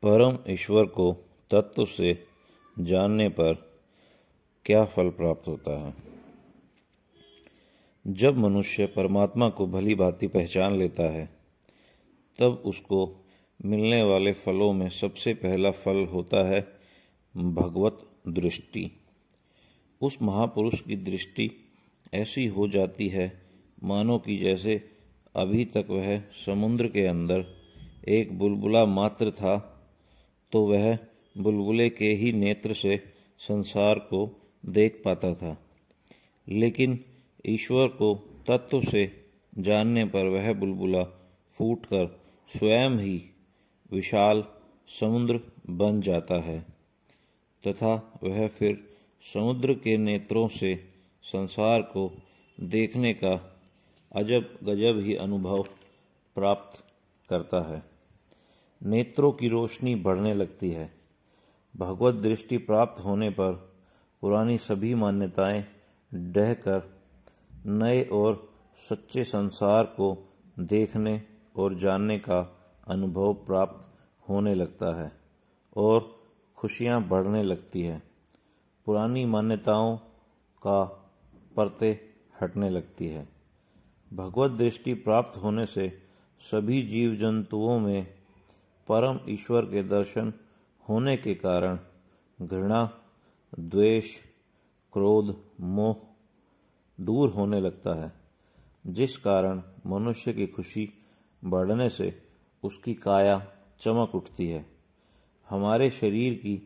परम ईश्वर को तत्व से जानने पर क्या फल प्राप्त होता है। जब मनुष्य परमात्मा को भली भांति पहचान लेता है तब उसको मिलने वाले फलों में सबसे पहला फल होता है भगवत दृष्टि। उस महापुरुष की दृष्टि ऐसी हो जाती है मानो कि जैसे अभी तक वह समुद्र के अंदर एक बुलबुला मात्र था, तो वह बुलबुले के ही नेत्र से संसार को देख पाता था, लेकिन ईश्वर को तत्व से जानने पर वह बुलबुला फूटकर स्वयं ही विशाल समुद्र बन जाता है तथा वह फिर समुद्र के नेत्रों से संसार को देखने का अजब गजब ही अनुभव प्राप्त करता है। नेत्रों की रोशनी बढ़ने लगती है। भगवत दृष्टि प्राप्त होने पर पुरानी सभी मान्यताएं ढहकर नए और सच्चे संसार को देखने और जानने का अनुभव प्राप्त होने लगता है और खुशियां बढ़ने लगती है। पुरानी मान्यताओं का परते हटने लगती है। भगवत दृष्टि प्राप्त होने से सभी जीव जंतुओं में परम ईश्वर के दर्शन होने के कारण घृणा, द्वेष, क्रोध, मोह दूर होने लगता है, जिस कारण मनुष्य की खुशी बढ़ने से उसकी काया चमक उठती है। हमारे शरीर की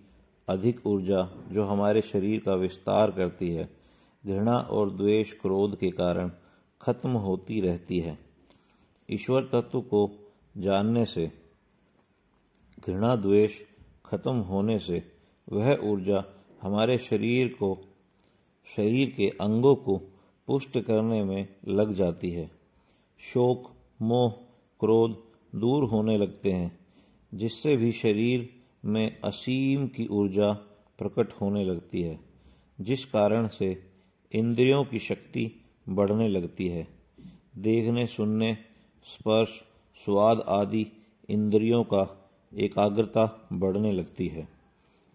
अधिक ऊर्जा जो हमारे शरीर का विस्तार करती है, घृणा और द्वेष क्रोध के कारण खत्म होती रहती है। ईश्वर तत्व को जानने से घृणा द्वेष खत्म होने से वह ऊर्जा हमारे शरीर के अंगों को पुष्ट करने में लग जाती है। शोक, मोह, क्रोध दूर होने लगते हैं, जिससे भी शरीर में असीम की ऊर्जा प्रकट होने लगती है, जिस कारण से इंद्रियों की शक्ति बढ़ने लगती है। देखने, सुनने, स्पर्श, स्वाद आदि इंद्रियों का एकाग्रता बढ़ने लगती है।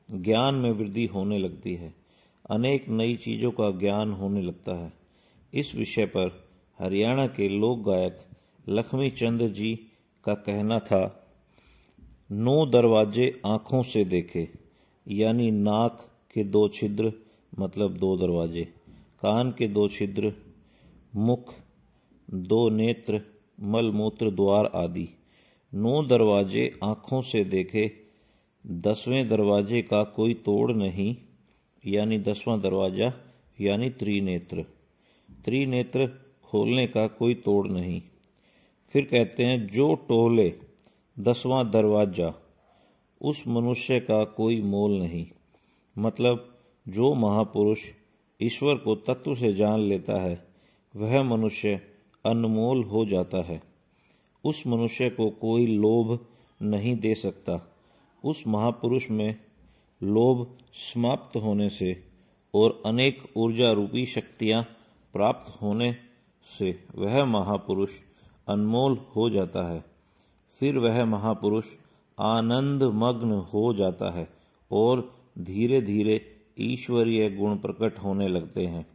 ज्ञान में वृद्धि होने लगती है। अनेक नई चीजों का ज्ञान होने लगता है। इस विषय पर हरियाणा के लोक गायक लक्ष्मी चंद जी का कहना था, 9 दरवाजे आंखों से देखे, यानी नाक के 2 छिद्र मतलब 2 दरवाजे, कान के 2 छिद्र, मुख, 2 नेत्र, मलमूत्र द्वार आदि। 9 दरवाजे आंखों से देखे, 10वें दरवाजे का कोई तोड़ नहीं, यानी 10वां दरवाजा यानी त्रिनेत्र। त्रिनेत्र खोलने का कोई तोड़ नहीं। फिर कहते हैं, जो टोले 10वां दरवाजा उस मनुष्य का कोई मोल नहीं। मतलब जो महापुरुष ईश्वर को तत्व से जान लेता है वह मनुष्य अनमोल हो जाता है। उस मनुष्य को कोई लोभ नहीं दे सकता। उस महापुरुष में लोभ समाप्त होने से और अनेक ऊर्जा रूपी शक्तियां प्राप्त होने से वह महापुरुष अनमोल हो जाता है। फिर वह महापुरुष आनंद मग्न हो जाता है और धीरे धीरे ईश्वरीय गुण प्रकट होने लगते हैं।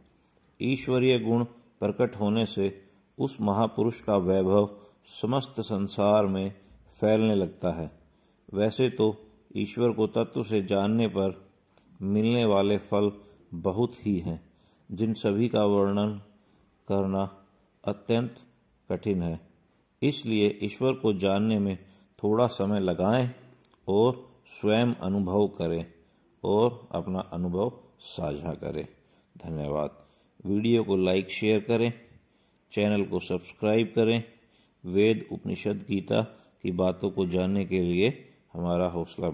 ईश्वरीय गुण प्रकट होने से उस महापुरुष का वैभव समस्त संसार में फैलने लगता है। वैसे तो ईश्वर को तत्व से जानने पर मिलने वाले फल बहुत ही हैं, जिन सभी का वर्णन करना अत्यंत कठिन है। इसलिए ईश्वर को जानने में थोड़ा समय लगाएं और स्वयं अनुभव करें और अपना अनुभव साझा करें। धन्यवाद। वीडियो को लाइक शेयर करें, चैनल को सब्सक्राइब करें। वेद, उपनिषद, गीता की बातों को जानने के लिए हमारा हौसला